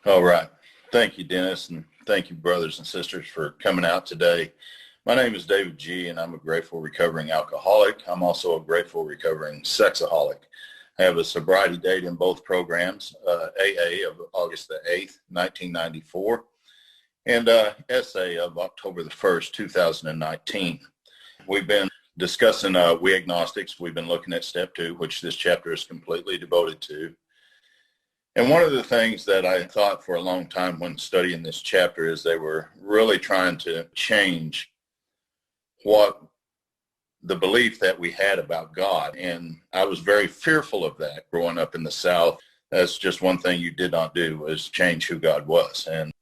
All right. Thank you, Dennis, and thank you, brothers and sisters, for coming out today. My name is David G., and I'm a grateful recovering alcoholic. I'm also a grateful recovering sexaholic. I have a sobriety date in both programs, AA of August the 8th, 1994, and SA of October the 1st, 2019. We've been discussing We Agnostics. We've been looking at step 2, which this chapter is completely devoted to. And one of the things that I thought for a long time when studying this chapter is they were really trying to change what the belief that we had about God. And I was very fearful of that growing up in the South. That's just one thing you did not do, was change who God was. And,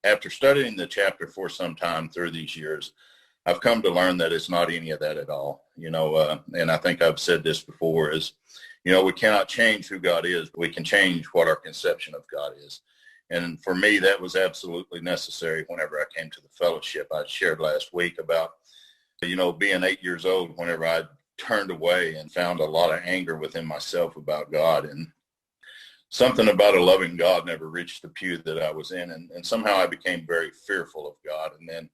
after studying the chapter for some time through these years, I've come to learn that it's not any of that at all. And I think I've said this before is, we cannot change who God is, but we can change what our conception of God is. And for me, that was absolutely necessary whenever I came to the fellowship. I shared last week about, being 8 years old, whenever I turned away and found a lot of anger within myself about God. And something about a loving God never reached the pew that I was in. And somehow I became very fearful of God. And then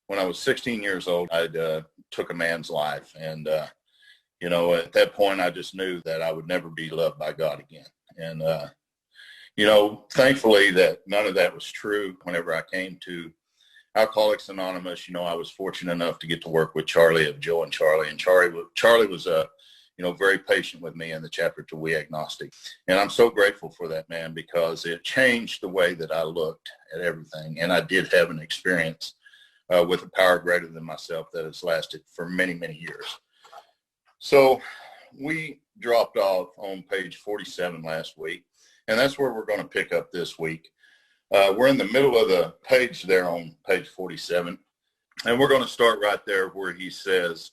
when I was 16 years old, I took a man's life. And, at that point, I just knew that I would never be loved by God again. And, thankfully that none of that was true. Whenever I came to Alcoholics Anonymous, I was fortunate enough to get to work with Charlie of Joe and Charlie. And Charlie was, very patient with me in the chapter to We Agnostic. And I'm so grateful for that, man, because it changed the way that I looked at everything. And I did have an experience with a power greater than myself that has lasted for many, many years. So we dropped off on page 47 last week, and that's where we're going to pick up this week. We're in the middle of the page there on page 47, and we're going to start right there where he says,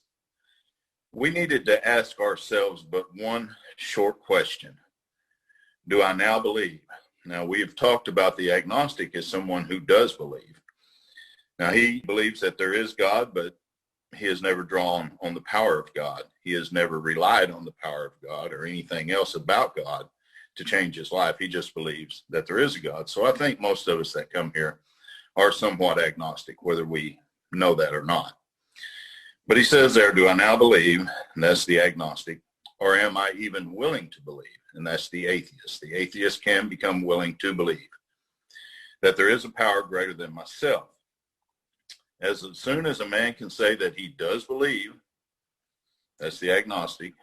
we needed to ask ourselves but one short question. Do I now believe? Now, we have talked about the agnostic as someone who does believe. Now, he believes that there is God, but he has never drawn on the power of God. He has never relied on the power of God or anything else about God to change his life. He just believes that there is a God. So I think most of us that come here are somewhat agnostic, whether we know that or not. But he says there, do I now believe? And that's the agnostic. Or am I even willing to believe? And that's the atheist. The atheist can become willing to believe that there is a power greater than myself. As soon as a man can say that he does believe, that's the agnostic,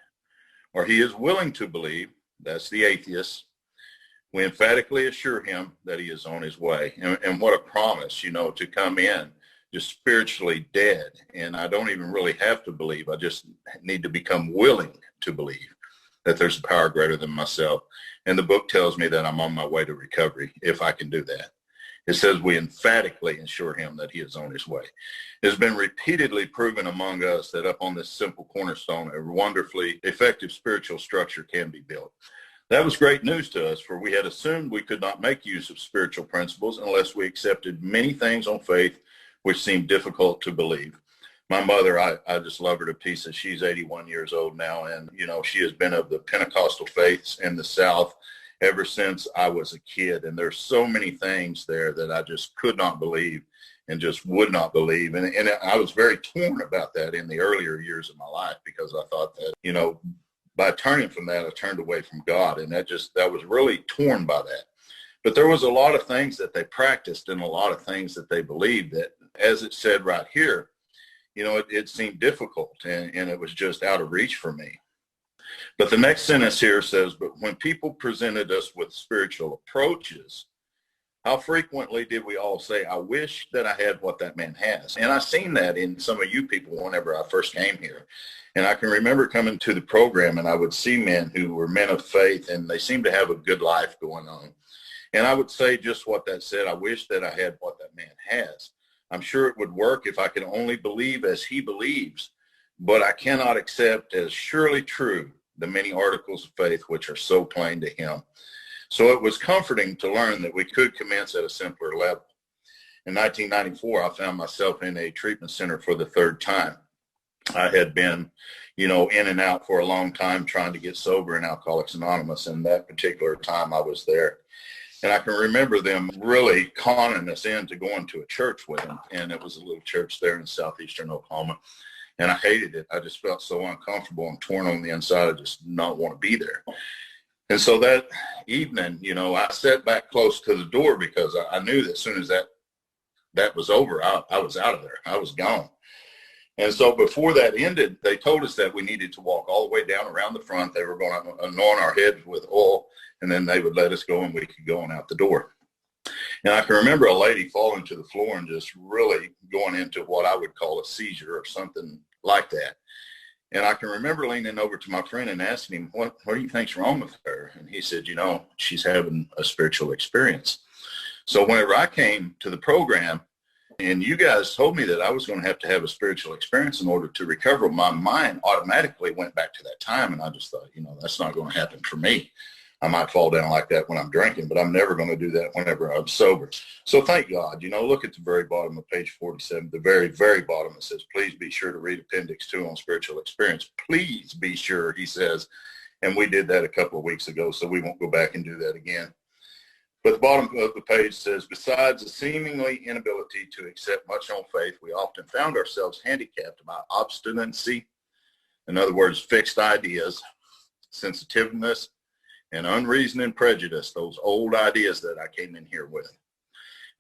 or he is willing to believe, that's the atheist, we emphatically assure him that he is on his way. And what a promise, to come in just spiritually dead. And I don't even really have to believe. I just need to become willing to believe that there's a power greater than myself. And the book tells me that I'm on my way to recovery if I can do that. It says we emphatically assure him that he is on his way. It has been repeatedly proven among us that up on this simple cornerstone, a wonderfully effective spiritual structure can be built. That was great news to us, for we had assumed we could not make use of spiritual principles unless we accepted many things on faith which seemed difficult to believe. My mother, I just love her to pieces. She's 81 years old now, and, she has been of the Pentecostal faiths in the South ever since I was a kid. And there's so many things there that I just could not believe and just would not believe. And I was very torn about that in the earlier years of my life, because I thought that, by turning from that, I turned away from God. And that was really torn by that. But there was a lot of things that they practiced and a lot of things that they believed that, as it said right here, it seemed difficult and it was just out of reach for me. But the next sentence here says, but when people presented us with spiritual approaches, how frequently did we all say, I wish that I had what that man has? And I've seen that in some of you people whenever I first came here. And I can remember coming to the program and I would see men who were men of faith and they seemed to have a good life going on. And I would say just what that said, I wish that I had what that man has. I'm sure it would work if I could only believe as he believes, but I cannot accept as surely true the many articles of faith which are so plain to him. So it was comforting to learn that we could commence at a simpler level. In 1994, I found myself in a treatment center for the third time. I had been, in and out for a long time trying to get sober in Alcoholics Anonymous. And that particular time I was there. And I can remember them really conning us into going to a church with them. And it was a little church there in southeastern Oklahoma. And I hated it. I just felt so uncomfortable and torn on the inside. I just did not want to be there. And so that evening, I sat back close to the door because I knew that as soon as that was over, I was out of there. I was gone. And so before that ended, they told us that we needed to walk all the way down around the front. They were going to anoint our heads with oil, and then they would let us go and we could go on out the door. And I can remember a lady falling to the floor and just really going into what I would call a seizure or something like that. And I can remember leaning over to my friend and asking him, what do you think's wrong with her? And he said, she's having a spiritual experience. So whenever I came to the program, and you guys told me that I was going to have a spiritual experience in order to recover, my mind automatically went back to that time. And I just thought, that's not going to happen for me. I might fall down like that when I'm drinking, but I'm never going to do that whenever I'm sober. So thank God, look at the very bottom of page 47, the very, very bottom. It says, please be sure to read Appendix 2 on spiritual experience. Please be sure, he says. And we did that a couple of weeks ago, so we won't go back and do that again. But the bottom of the page says, besides a seemingly inability to accept much on faith, we often found ourselves handicapped by obstinacy, in other words, fixed ideas, sensitiveness, and unreasoning prejudice, those old ideas that I came in here with.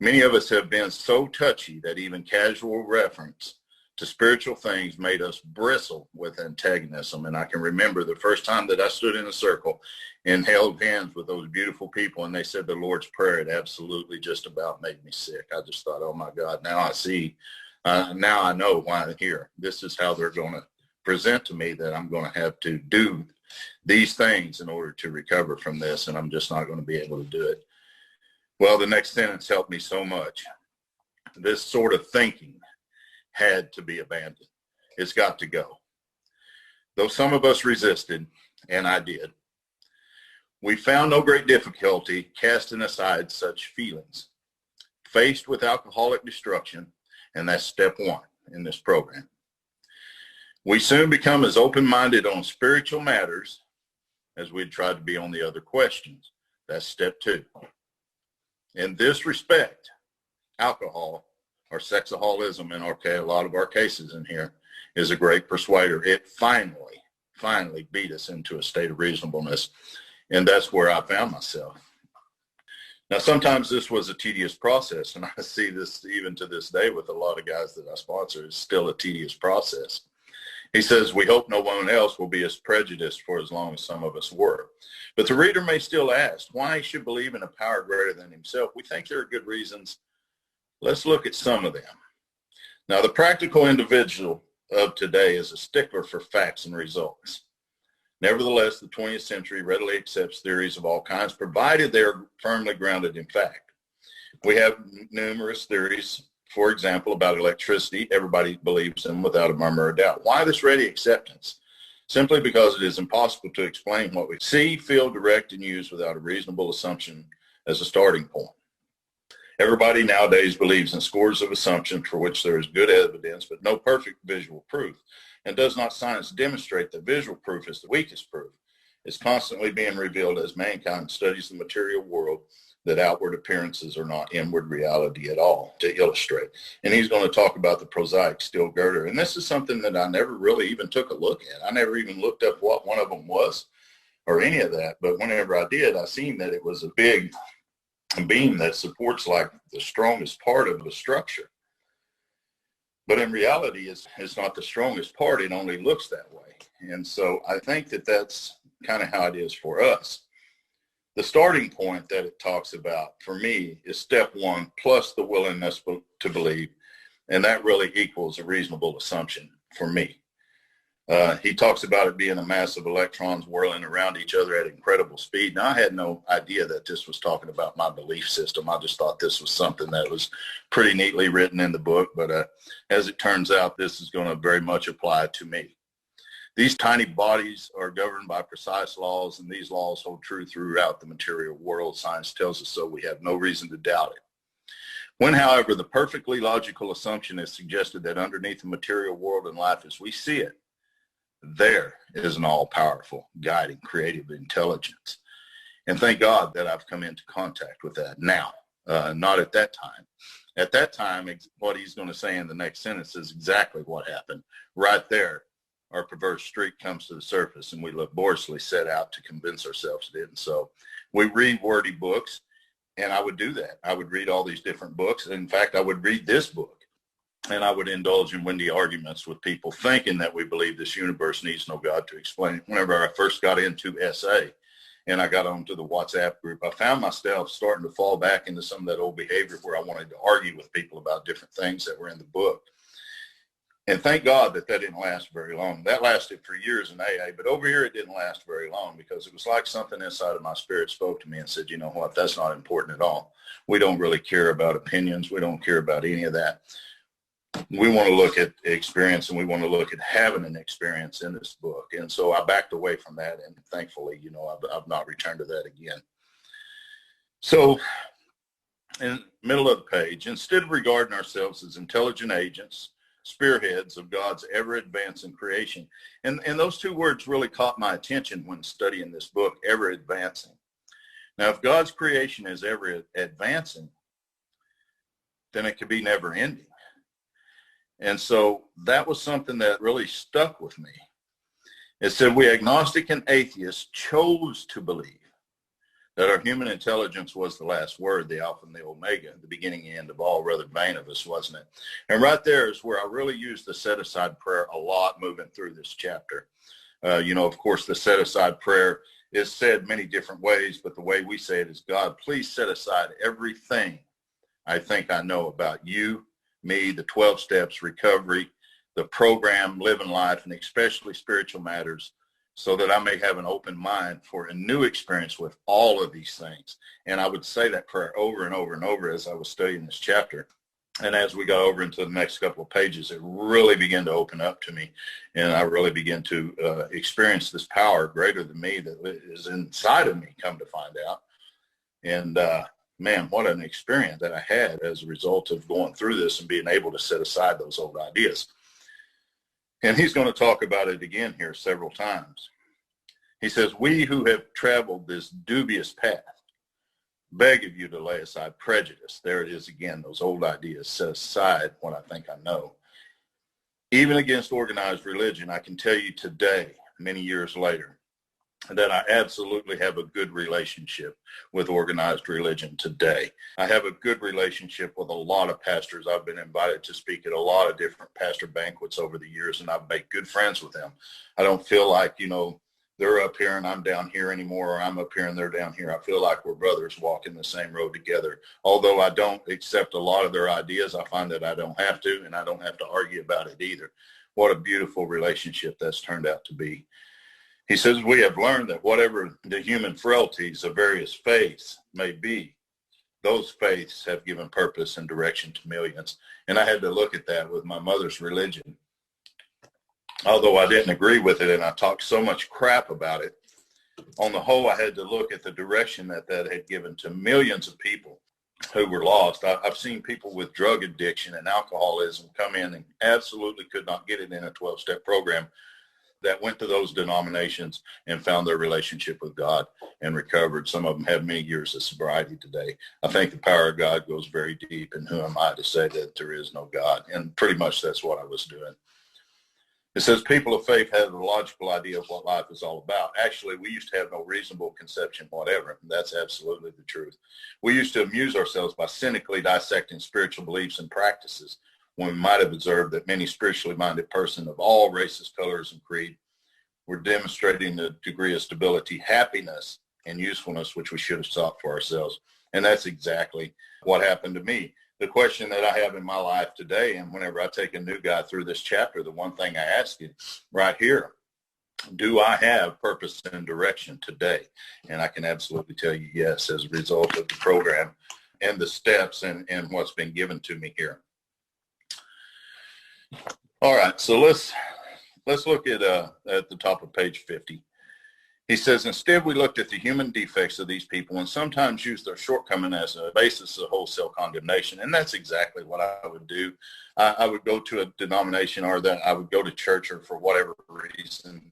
Many of us have been so touchy that even casual reference to spiritual things made us bristle with antagonism. And I can remember the first time that I stood in a circle and held hands with those beautiful people and they said the Lord's Prayer, it absolutely just about made me sick. I just thought, oh my God, now I see, now I know why I'm here. This is how they're going to present to me that I'm going to have to do these things in order to recover from this, and I'm just not going to be able to do it. Well, the next sentence helped me so much. This sort of thinking had to be abandoned. It's got to go. Though some of us resisted, and I did, we found no great difficulty casting aside such feelings. Faced with alcoholic destruction, and that's step one in this program, we soon become as open-minded on spiritual matters as we'd tried to be on the other questions. That's step two. In this respect, alcohol, or sexaholism in a lot of our cases in here, is a great persuader. It finally beat us into a state of reasonableness, and that's where I found myself. Now, sometimes this was a tedious process, and I see this even to this day with a lot of guys that I sponsor. It's still a tedious process. He says, we hope no one else will be as prejudiced for as long as some of us were. But the reader may still ask why he should believe in a power greater than himself. We think there are good reasons. Let's look at some of them. Now, the practical individual of today is a stickler for facts and results. Nevertheless, the 20th century readily accepts theories of all kinds, provided they are firmly grounded in fact. We have numerous theories, for example, about electricity. Everybody believes in without a murmur or doubt. Why this ready acceptance? Simply because it is impossible to explain what we see, feel, direct, and use without a reasonable assumption as a starting point. Everybody nowadays believes in scores of assumptions for which there is good evidence, but no perfect visual proof. And does not science demonstrate that visual proof is the weakest proof? It's constantly being revealed as mankind studies the material world that outward appearances are not inward reality at all, to illustrate. And he's going to talk about the prosaic steel girder. And this is something that I never really even took a look at. I never even looked up what one of them was or any of that. But whenever I did, I seen that it was a big beam that supports like the strongest part of the structure. But in reality, it's not the strongest part. It only looks that way. And so I think that that's kind of how it is for us. The starting point that it talks about for me is step one plus the willingness to believe. And that really equals a reasonable assumption for me. He talks about it being a mass of electrons whirling around each other at incredible speed. Now, I had no idea that this was talking about my belief system. I just thought this was something that was pretty neatly written in the book. But as it turns out, this is going to very much apply to me. These tiny bodies are governed by precise laws, and these laws hold true throughout the material world. Science tells us so. We have no reason to doubt it. When, however, the perfectly logical assumption is suggested that underneath the material world and life as we see it, there is an all-powerful, guiding, creative intelligence. And thank God that I've come into contact with that now, not at that time. At that time, what he's going to say in the next sentence is exactly what happened. Right there, our perverse streak comes to the surface, and we laboriously set out to convince ourselves it didn't. So we read wordy books, and I would do that. I would read all these different books. In fact, I would read this book, and I would indulge in windy arguments with people thinking that we believe this universe needs no God to explain it. Whenever I first got into SA, and I got onto the WhatsApp group, I found myself starting to fall back into some of that old behavior where I wanted to argue with people about different things that were in the book. And thank God that didn't last very long. That lasted for years in AA, but over here it didn't last very long because it was like something inside of my spirit spoke to me and said, you know what, that's not important at all. We don't really care about opinions. We don't care about any of that. We want to look at experience, and we want to look at having an experience in this book. And so I backed away from that, and thankfully, I've not returned to that again. So in the middle of the page, instead of regarding ourselves as intelligent agents, spearheads of God's ever-advancing creation, and those two words really caught my attention when studying this book, ever-advancing. Now, if God's creation is ever-advancing, then it could be never-ending. And so that was something that really stuck with me. It said, we agnostic and atheists chose to believe that our human intelligence was the last word, the Alpha and the Omega, the beginning and end of all, rather vain of us, wasn't it? And right there is where I really used the set-aside prayer a lot moving through this chapter. Of course, the set-aside prayer is said many different ways, but the way we say it is, God, please set aside everything I think I know about you, me, the 12 steps, recovery, the program, living life, and especially spiritual matters, so that I may have an open mind for a new experience with all of these things. And I would say that prayer over and over and over as I was studying this chapter. And as we got over into the next couple of pages, it really began to open up to me. And I really began to experience this power greater than me that is inside of me, come to find out. And man, what an experience that I had as a result of going through this and being able to set aside those old ideas. And he's going to talk about it again here several times. He says, we who have traveled this dubious path beg of you to lay aside prejudice. There it is again, those old ideas, set aside what I think I know. Even against organized religion, I can tell you today, many years later, that I absolutely have a good relationship with organized religion today. I have a good relationship with a lot of pastors. I've been invited to speak at a lot of different pastor banquets over the years, and I've made good friends with them. I don't feel like, they're up here and I'm down here anymore, or I'm up here and they're down here. I feel like we're brothers walking the same road together. Although I don't accept a lot of their ideas, I find that I don't have to, and I don't have to argue about it either. What a beautiful relationship that's turned out to be. He says, we have learned that whatever the human frailties of various faiths may be, those faiths have given purpose and direction to millions. And I had to look at that with my mother's religion. Although I didn't agree with it and I talked so much crap about it, on the whole, I had to look at the direction that had given to millions of people who were lost. I've seen people with drug addiction and alcoholism come in and absolutely could not get it in a 12-step program, that went to those denominations and found their relationship with God and recovered. Some of them have many years of sobriety today. I think the power of God goes very deep, and who am I to say that there is no God? And pretty much that's what I was doing. It says people of faith have a logical idea of what life is all about. Actually, we used to have no reasonable conception whatever. That's absolutely the truth. We used to amuse ourselves by cynically dissecting spiritual beliefs and practices, when we might have observed that many spiritually minded persons of all races, colors, and creed were demonstrating a degree of stability, happiness, and usefulness which we should have sought for ourselves. And that's exactly what happened to me. The question that I have in my life today, and whenever I take a new guy through this chapter, the one thing I ask you right here, do I have purpose and direction today? And I can absolutely tell you yes, as a result of the program and the steps and what's been given to me here. All right, so let's look at the top of page 50. He says, instead, we looked at the human defects of these people and sometimes used their shortcoming as a basis of wholesale condemnation. And that's exactly what I would do. I would go to a denomination, or that I would go to church, or for whatever reason,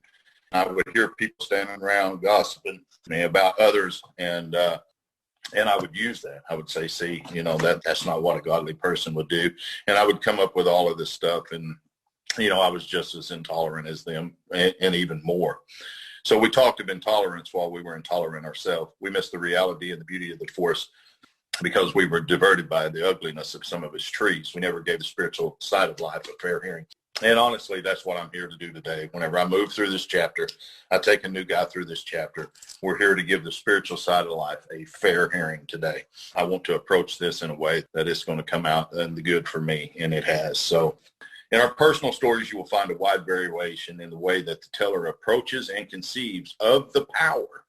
I would hear people standing around gossiping to me about others. And I would use that. I would say, see, that's not what a godly person would do. And I would come up with all of this stuff. And, I was just as intolerant as them, and even more. So we talked of intolerance while we were intolerant ourselves. We missed the reality and the beauty of the forest because we were diverted by the ugliness of some of its trees. We never gave the spiritual side of life a fair hearing. And honestly, that's what I'm here to do today. Whenever I move through this chapter, I take a new guy through this chapter. We're here to give the spiritual side of life a fair hearing today. I want to approach this in a way that it's going to come out and the good for me, and it has. So in our personal stories, you will find a wide variation in the way that the teller approaches and conceives of the power,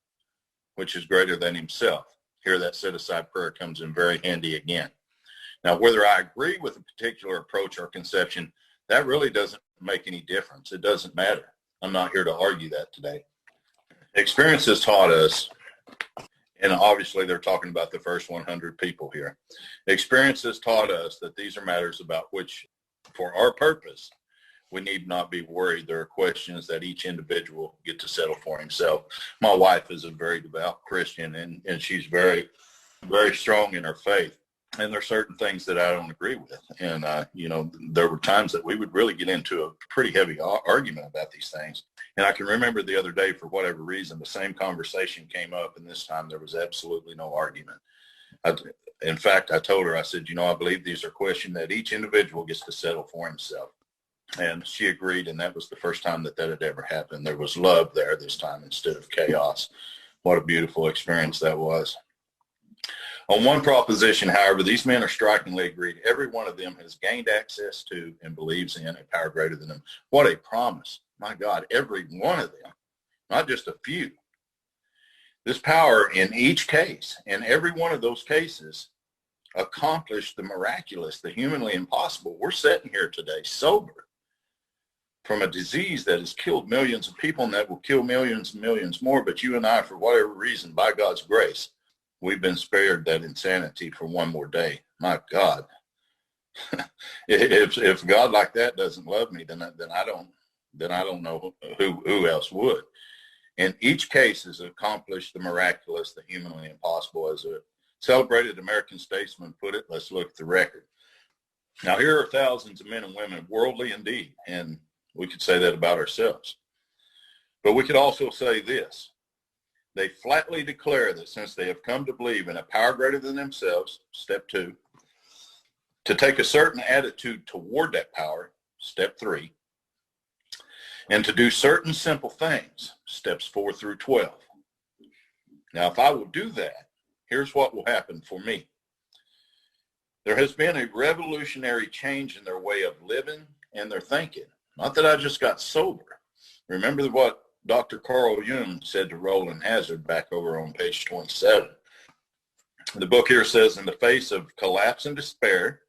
which is greater than himself. Here, that set-aside prayer comes in very handy again. Now, whether I agree with a particular approach or conception, that really doesn't make any difference. It doesn't matter. I'm not here to argue that today. Experience has taught us, and obviously they're talking about the first 100 people here. Experience has taught us that these are matters about which, for our purpose, we need not be worried. There are questions that each individual get to settle for himself. My wife is a very devout Christian, and she's very, very strong in her faith. And there are certain things that I don't agree with. And, there were times that we would really get into a pretty heavy argument about these things. And I can remember the other day, for whatever reason, the same conversation came up, and this time there was absolutely no argument. In fact, I told her, I said, I believe these are questions that each individual gets to settle for himself. And she agreed, and that was the first time that had ever happened. There was love there this time instead of chaos. What a beautiful experience that was. On one proposition, however, these men are strikingly agreed. Every one of them has gained access to and believes in a power greater than them. What a promise. My God, every one of them, not just a few. This power in each case, in every one of those cases, accomplished the miraculous, the humanly impossible. We're sitting here today sober from a disease that has killed millions of people and that will kill millions and millions more. But you and I, for whatever reason, by God's grace, we've been spared that insanity for one more day. My God, if God like that doesn't love me, then I don't know who else would. In each case has accomplished the miraculous, the humanly impossible, as a celebrated American statesman put it. Let's look at the record. Now, here are thousands of men and women, worldly indeed, and we could say that about ourselves. But we could also say this. They flatly declare that since they have come to believe in a power greater than themselves, step 2, to take a certain attitude toward that power, step 3, and to do certain simple things, steps 4 through 12. Now, if I will do that, here's what will happen for me. There has been a revolutionary change in their way of living and their thinking. Not that I just got sober. Remember what Dr. Carl Jung said to Roland Hazard back over on page 27. The book here says, in the face of collapse and despair,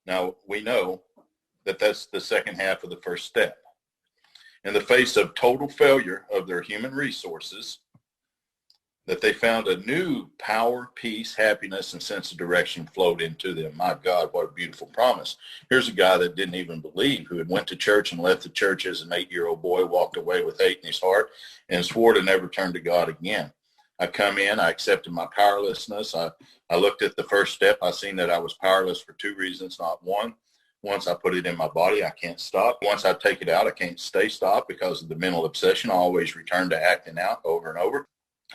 now we know that that's the second half of the first step. In the face of total failure of their human resources, that they found a new power, peace, happiness, and sense of direction flowed into them. My God, what a beautiful promise. Here's a guy that didn't even believe, who had went to church and left the church as an 8-year-old boy, walked away with hate in his heart, and swore to never turn to God again. I come in, I accepted my powerlessness. I looked at the first step. I seen that I was powerless for 2 reasons, not one. Once I put it in my body, I can't stop. Once I take it out, I can't stay stopped because of the mental obsession. I always return to acting out over and over.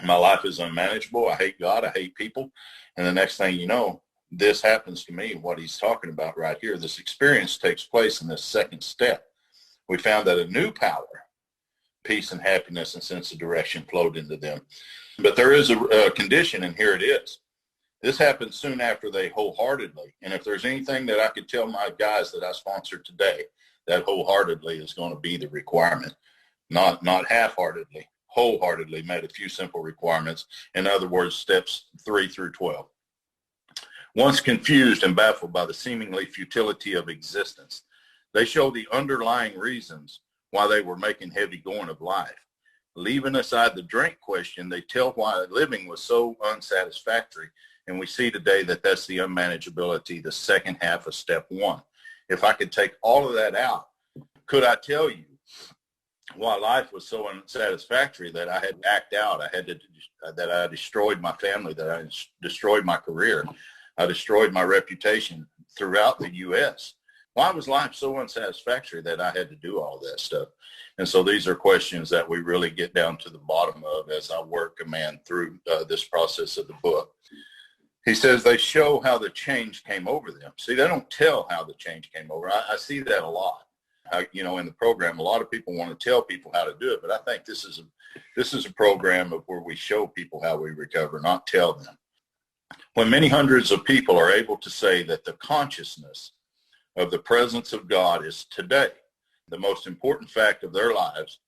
My life is unmanageable. I hate God. I hate people. And the next thing you know, this happens to me, what he's talking about right here. This experience takes place in this second step. We found that a new power, peace and happiness and sense of direction flowed into them. But there is a condition, and here it is. This happens soon after they wholeheartedly. And if there's anything that I could tell my guys that I sponsor today, that wholeheartedly is going to be the requirement, not half-heartedly. Wholeheartedly made a few simple requirements. In other words, steps 3 through 12. Once confused and baffled by the seemingly futility of existence, they showed the underlying reasons why they were making heavy going of life. leaving aside the drink question, they tell why living was so unsatisfactory. And we see today that that's the unmanageability, the second half of step one. If I could take all of that out, could I tell you why life was so unsatisfactory that I had to act out? That I destroyed my family, that I destroyed my career, I destroyed my reputation throughout the U.S. Why was life so unsatisfactory that I had to do all that stuff? And so these are questions that we really get down to the bottom of as I work a man through this process of the book. He says they show how the change came over them. See, they don't tell how the change came over. I see that a lot. In the program, a lot of people want to tell people how to do it, but I think this is a program of where we show people how we recover, not tell them. When many hundreds of people are able to say that the consciousness of the presence of God is today the most important fact of their lives,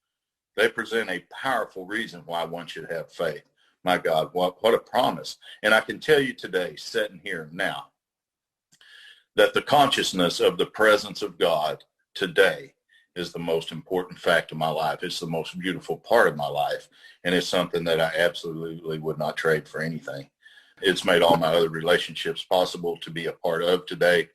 they present a powerful reason why one should have faith. My God, what a promise. And I can tell you today, sitting here now, that the consciousness of the presence of God today is the most important fact of my life. It's the most beautiful part of my life. And it's something that I absolutely would not trade for anything. It's made all my other relationships possible to be a part of today.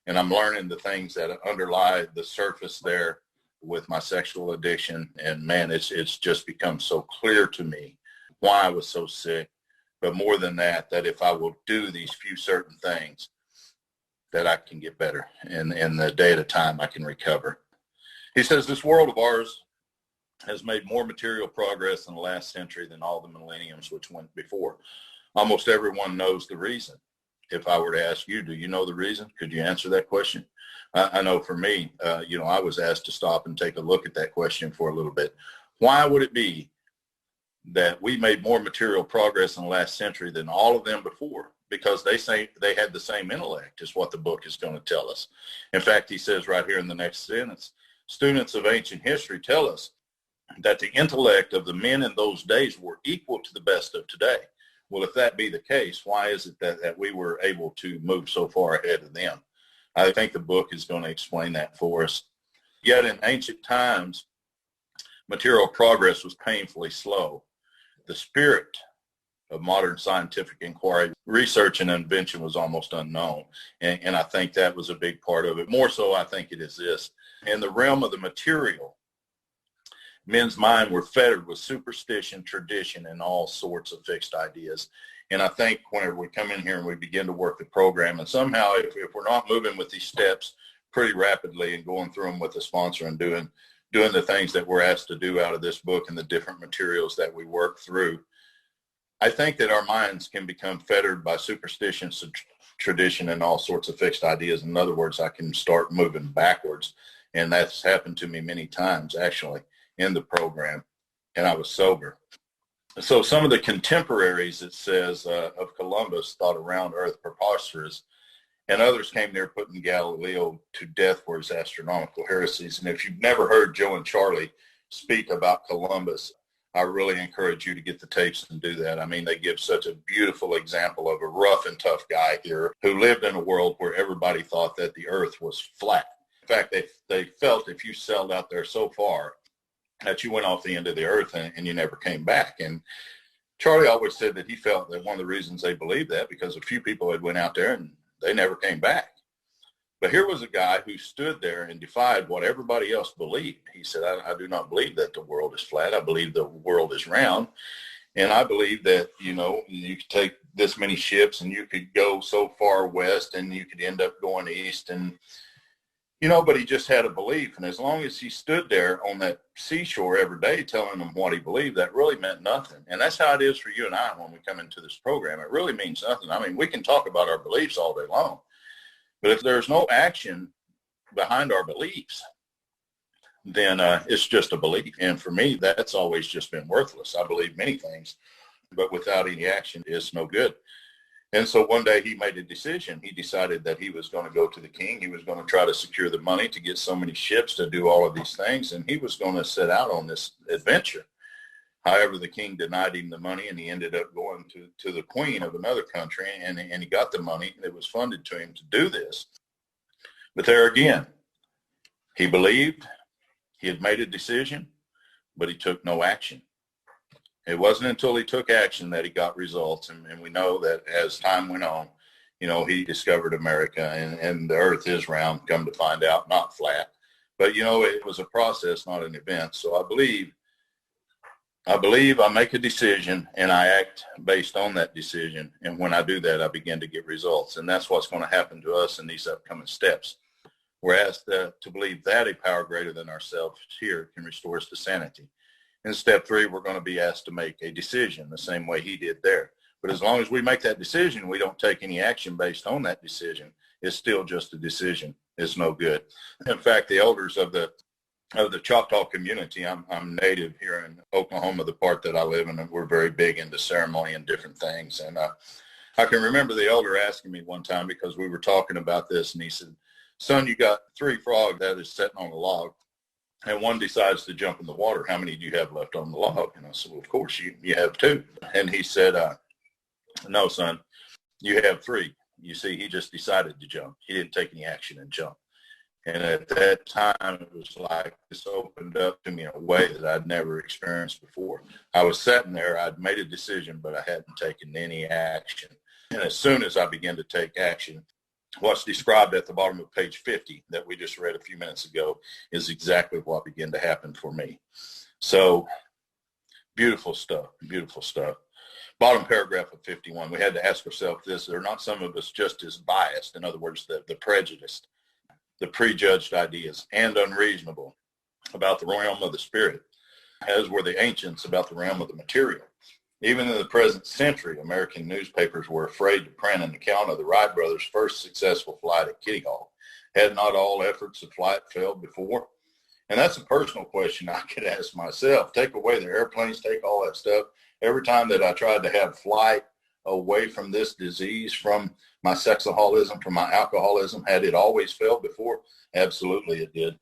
And I'm learning the things that underlie the surface there with my sexual addiction. And man, it's just become so clear to me why I was so sick. But more than that, that if I will do these few certain things, that I can get better. And the day at a time I can recover. He says this world of ours has made more material progress in the last century than all the millenniums which went before. Almost everyone knows the reason. If I were to ask you, do you know the reason? Could you answer that question? I know for me, I was asked to stop and take a look at that question for a little bit. Why would it be that we made more material progress in the last century than all of them before? Because they say they had the same intellect, is what the book is going to tell us. In fact, he says right here in the next sentence, students of ancient history tell us that the intellect of the men in those days were equal to the best of today. Well, if that be the case, why is it that we were able to move so far ahead of them? I think the book is going to explain that for us. Yet in ancient times, material progress was painfully slow. The spirit of modern scientific inquiry, research, and invention was almost unknown. And I think that was a big part of it. More so, I think it is this. In the realm of the material, men's mind were fettered with superstition, tradition, and all sorts of fixed ideas. And I think whenever we come in here and we begin to work the program, and somehow if we're not moving with these steps pretty rapidly and going through them with the sponsor and doing the things that we're asked to do out of this book and the different materials that we work through, I think that our minds can become fettered by superstition, tradition, and all sorts of fixed ideas. In other words, I can start moving backwards. And that's happened to me many times, actually, in the program, and I was sober. So some of the contemporaries, it says, of Columbus thought around Earth preposterous, and others came near putting Galileo to death for his astronomical heresies. And if you've never heard Joe and Charlie speak about Columbus, I really encourage you to get the tapes and do that. I mean, they give such a beautiful example of a rough and tough guy here who lived in a world where everybody thought that the earth was flat. In fact, they felt if you sailed out there so far that you went off the end of the earth and you never came back. And Charlie always said that he felt that one of the reasons they believed that because a few people had went out there and they never came back. But here was a guy who stood there and defied what everybody else believed. He said, I do not believe that the world is flat. I believe the world is round. And I believe that, you could take this many ships and you could go so far west and you could end up going east. And, but he just had a belief. And as long as he stood there on that seashore every day telling them what he believed, that really meant nothing. And that's how it is for you and I when we come into this program. It really means nothing. I mean, we can talk about our beliefs all day long. But if there's no action behind our beliefs, then it's just a belief. And for me, that's always just been worthless. I believe many things, but without any action, it's no good. And so one day he made a decision. He decided that he was going to go to the king. He was going to try to secure the money to get so many ships to do all of these things. And he was going to set out on this adventure. However, the king denied him the money, and he ended up going to the queen of another country, and he got the money that was funded to him to do this. But there again, he believed, he had made a decision, but he took no action. It wasn't until he took action that he got results. And we know that as time went on, he discovered America, and the earth is round, come to find out, not flat. But, it was a process, not an event. So I believe I make a decision and I act based on that decision. And when I do that, I begin to get results. And that's what's going to happen to us in these upcoming steps. We're asked to believe that a power greater than ourselves here can restore us to sanity. In step 3, we're going to be asked to make a decision the same way he did there. But as long as we make that decision, we don't take any action based on that decision. It's still just a decision. It's no good. In fact, the elders of the Choctaw community, I'm native here in Oklahoma, the part that I live in, and we're very big into ceremony and different things. And I can remember the elder asking me one time, because we were talking about this, and he said, "Son, you got 3 frogs that is sitting on a log, and one decides to jump in the water. How many do you have left on the log?" And I said, "Well, of course, you have 2. And he said, "No, son, you have 3. You see, he just decided to jump. He didn't take any action and jump." And at that time, it was like this opened up to me in a way that I'd never experienced before. I was sitting there, I'd made a decision, but I hadn't taken any action. And as soon as I began to take action, what's described at the bottom of page 50 that we just read a few minutes ago is exactly what began to happen for me. So beautiful stuff, beautiful stuff. Bottom paragraph of 51, we had to ask ourselves this: are not some of us just as biased, in other words, the prejudiced, the prejudged ideas, and unreasonable about the realm of the spirit, as were the ancients about the realm of the material? Even in the present century, American newspapers were afraid to print an account of the Wright brothers' first successful flight at Kitty Hawk. Had not all efforts of flight failed before? And that's a personal question I could ask myself. Take away the airplanes, take all that stuff. Every time that I tried to have flight away from this disease, from my sexaholism, from my alcoholism, had it always failed before? Absolutely it did.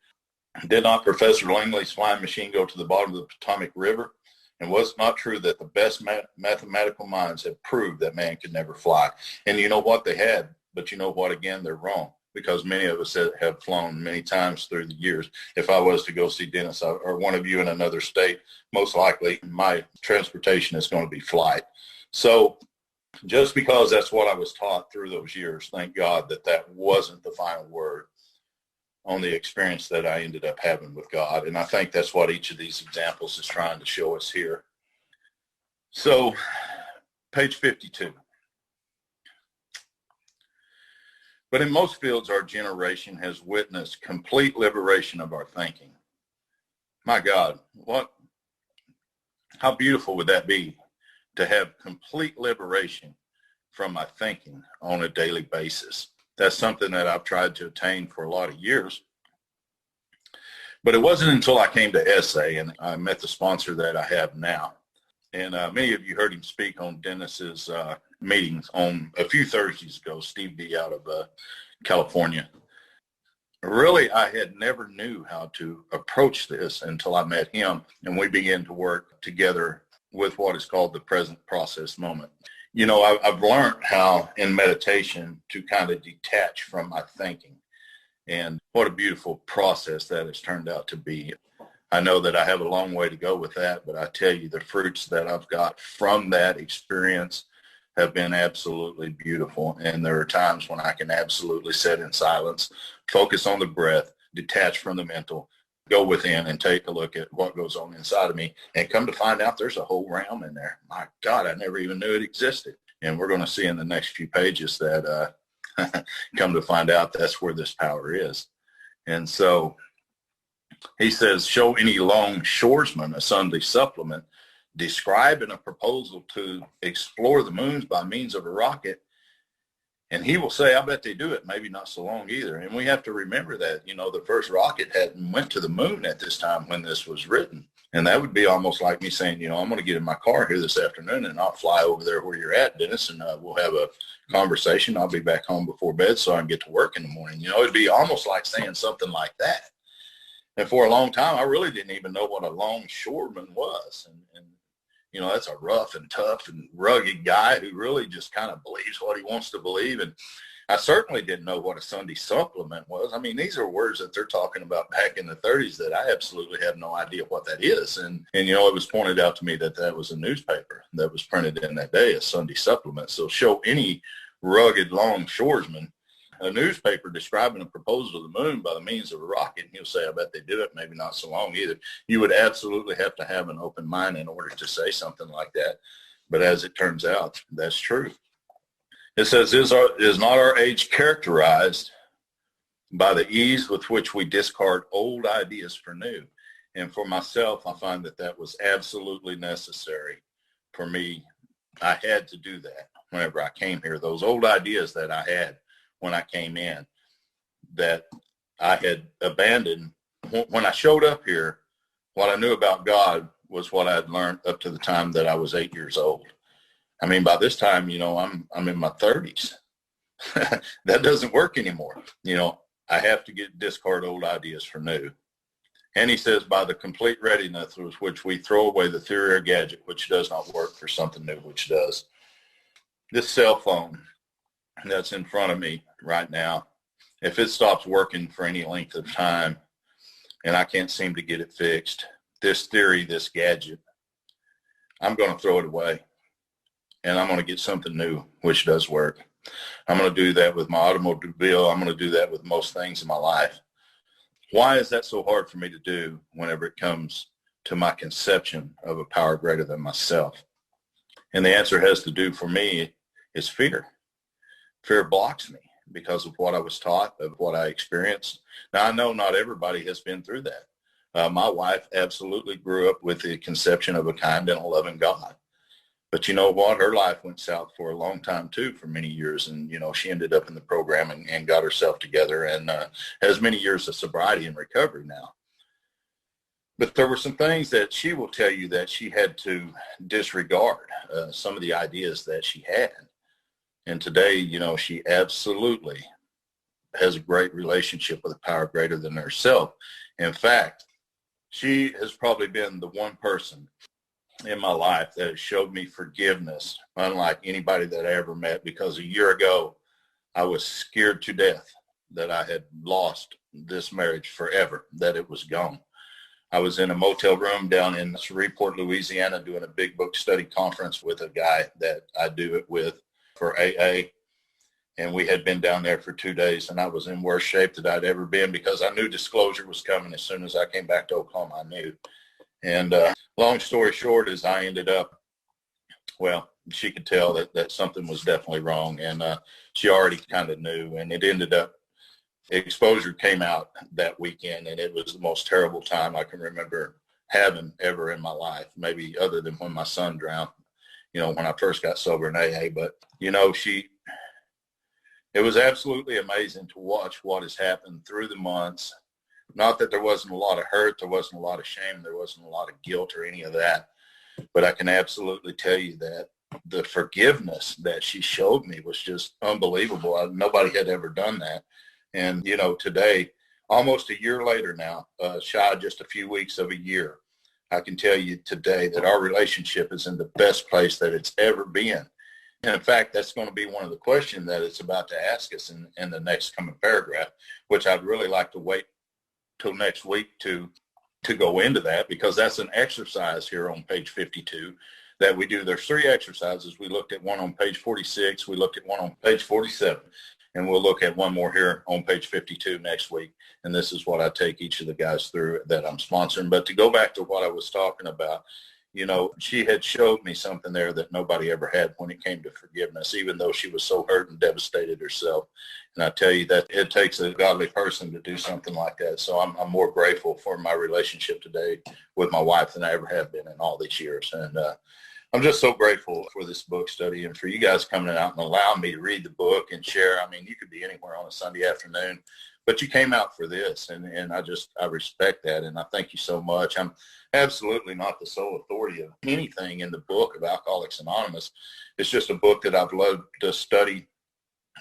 Did not Professor Langley's flying machine go to the bottom of the Potomac River? And was it not true that the best mathematical minds have proved that man could never fly? And you know what? They had, but you know what? Again, they're wrong, because many of us have flown many times through the years. If I was to go see Dennis or one of you in another state, most likely my transportation is going to be flight. So just because that's what I was taught through those years, thank God that wasn't the final word on the experience that I ended up having with God. And I think that's what each of these examples is trying to show us here. So page 52. But in most fields, our generation has witnessed complete liberation of our thinking. My God, how beautiful would that be, to have complete liberation from my thinking on a daily basis? That's something that I've tried to attain for a lot of years. But it wasn't until I came to SA and I met the sponsor that I have now. And many of you heard him speak on Dennis's meetings on a few Thursdays ago, Steve D out of California. Really, I had never knew how to approach this until I met him, and we began to work together with what is called the present process moment. I've learned how in meditation to kind of detach from my thinking, and what a beautiful process that has turned out to be. I know that I have a long way to go with that, but I tell you, the fruits that I've got from that experience have been absolutely beautiful. And there are times when I can absolutely sit in silence, focus on the breath, detach from the mental, go within and take a look at what goes on inside of me, and come to find out there's a whole realm in there. My God, I never even knew it existed. And we're going to see in the next few pages that come to find out that's where this power is. And so he says, show any longshoresman a Sunday supplement describing a proposal to explore the moons by means of a rocket, and he will say, I bet they do it, maybe not so long either. And we have to remember that, the first rocket hadn't went to the moon at this time when this was written. And that would be almost like me saying, I'm going to get in my car here this afternoon and I'll fly over there where you're at, Dennis, and we'll have a conversation. I'll be back home before bed so I can get to work in the morning. It'd be almost like saying something like that. And for a long time, I really didn't even know what a longshoreman was. And that's a rough and tough and rugged guy who really just kind of believes what he wants to believe. And I certainly didn't know what a Sunday supplement was. I mean, these are words that they're talking about back in the 30s that I absolutely have no idea what that is. And it was pointed out to me that that was a newspaper that was printed in that day, a Sunday supplement. So show any rugged longshoresman a newspaper describing a proposal to the moon by the means of a rocket, and he'll say, I bet they did it, maybe not so long either. You would absolutely have to have an open mind in order to say something like that. But as it turns out, that's true. It says, is not our age characterized by the ease with which we discard old ideas for new? And for myself, I find that that was absolutely necessary for me. I had to do that whenever I came here. Those old ideas that I had when I came in that I had abandoned. When I showed up here, what I knew about God was what I had learned up to the time that I was 8 years old. I mean, by this time, I'm in my 30s. That doesn't work anymore. I have to discard old ideas for new. And he says, by the complete readiness with which we throw away the theory or gadget which does not work for something new which does. This cell phone that's in front of me right now, if it stops working for any length of time and I can't seem to get it fixed, this theory, this gadget, I'm going to throw it away. And I'm going to get something new, which does work. I'm going to do that with my automobile. I'm going to do that with most things in my life. Why is that so hard for me to do whenever it comes to my conception of a power greater than myself? And the answer has to do for me is fear. Fear blocks me because of what I was taught, of what I experienced. Now, I know not everybody has been through that. My wife absolutely grew up with the conception of a kind and a loving God. But you know what? Her life went south for a long time, too, for many years. And, she ended up in the program and got herself together and has many years of sobriety and recovery now. But there were some things that she will tell you that she had to disregard, some of the ideas that she had. And today, she absolutely has a great relationship with a power greater than herself. In fact, she has probably been the one person in my life that has showed me forgiveness, unlike anybody that I ever met, because a year ago, I was scared to death that I had lost this marriage forever, that it was gone. I was in a motel room down in Shreveport, Louisiana, doing a big book study conference with a guy that I do it with for AA. And we had been down there for 2 days, and I was in worse shape that I'd ever been because I knew disclosure was coming as soon as I came back to Oklahoma. I knew. And long story short is I ended up, well, she could tell that something was definitely wrong, and she already kind of knew, and it ended up, exposure came out that weekend, and it was the most terrible time I can remember having ever in my life, maybe other than when my son drowned, when I first got sober in AA. But, it was absolutely amazing to watch what has happened through the months. Not that there wasn't a lot of hurt, there wasn't a lot of shame, there wasn't a lot of guilt or any of that. But I can absolutely tell you that the forgiveness that she showed me was just unbelievable. Nobody had ever done that. And, today, almost a year later now, shy just a few weeks of a year, I can tell you today that our relationship is in the best place that it's ever been. And in fact, that's going to be one of the questions that it's about to ask us in the next coming paragraph, which I'd really like to wait till next week to go into that, because that's an exercise here on page 52 that we do. There's 3 exercises. We looked at one on page 46. We looked at one on page 47. And we'll look at one more here on page 52 next week. And this is what I take each of the guys through that I'm sponsoring. But to go back to what I was talking about, she had showed me something there that nobody ever had when it came to forgiveness, even though she was so hurt and devastated herself. And I tell you that it takes a godly person to do something like that. So I'm more grateful for my relationship today with my wife than I ever have been in all these years. And I'm just so grateful for this book study and for you guys coming out and allowing me to read the book and share. I mean, you could be anywhere on a Sunday afternoon, but you came out for this, and I respect that, and I thank you so much. I'm absolutely not the sole authority of anything in the book of Alcoholics Anonymous. It's just a book that I've loved to study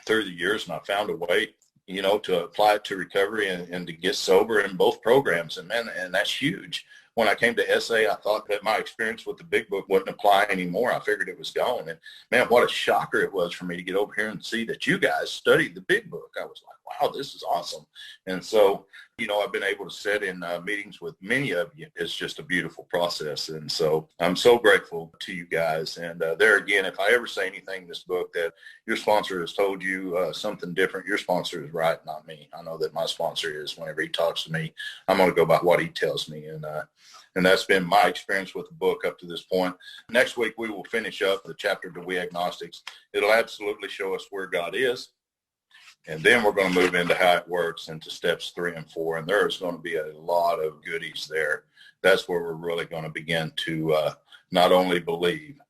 through the years, and I found a way, to apply it to recovery and to get sober in both programs. And man, and that's huge. when I came to SA, I thought that my experience with the big book wouldn't apply anymore. I figured it was gone. And man, what a shocker it was for me to get over here and see that you guys studied the big book. I was like, wow, this is awesome. And so, I've been able to sit in meetings with many of you. It's just a beautiful process. And so I'm so grateful to you guys. And there again, if I ever say anything in this book that your sponsor has told you something different, your sponsor is right, not me. I know that my sponsor is. Whenever he talks to me, I'm going to go by what he tells me. And that's been my experience with the book up to this point. Next week, we will finish up the chapter to We Agnostics. It'll absolutely show us where God is. And then we're going to move into how it works into steps 3 and 4. And there's going to be a lot of goodies there. That's where we're really going to begin to not only believe,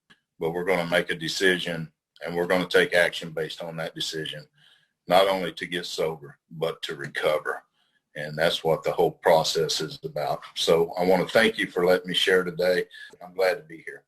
but we're going to make a decision, and we're going to take action based on that decision, not only to get sober, but to recover. And that's what the whole process is about. So I want to thank you for letting me share today. I'm glad to be here.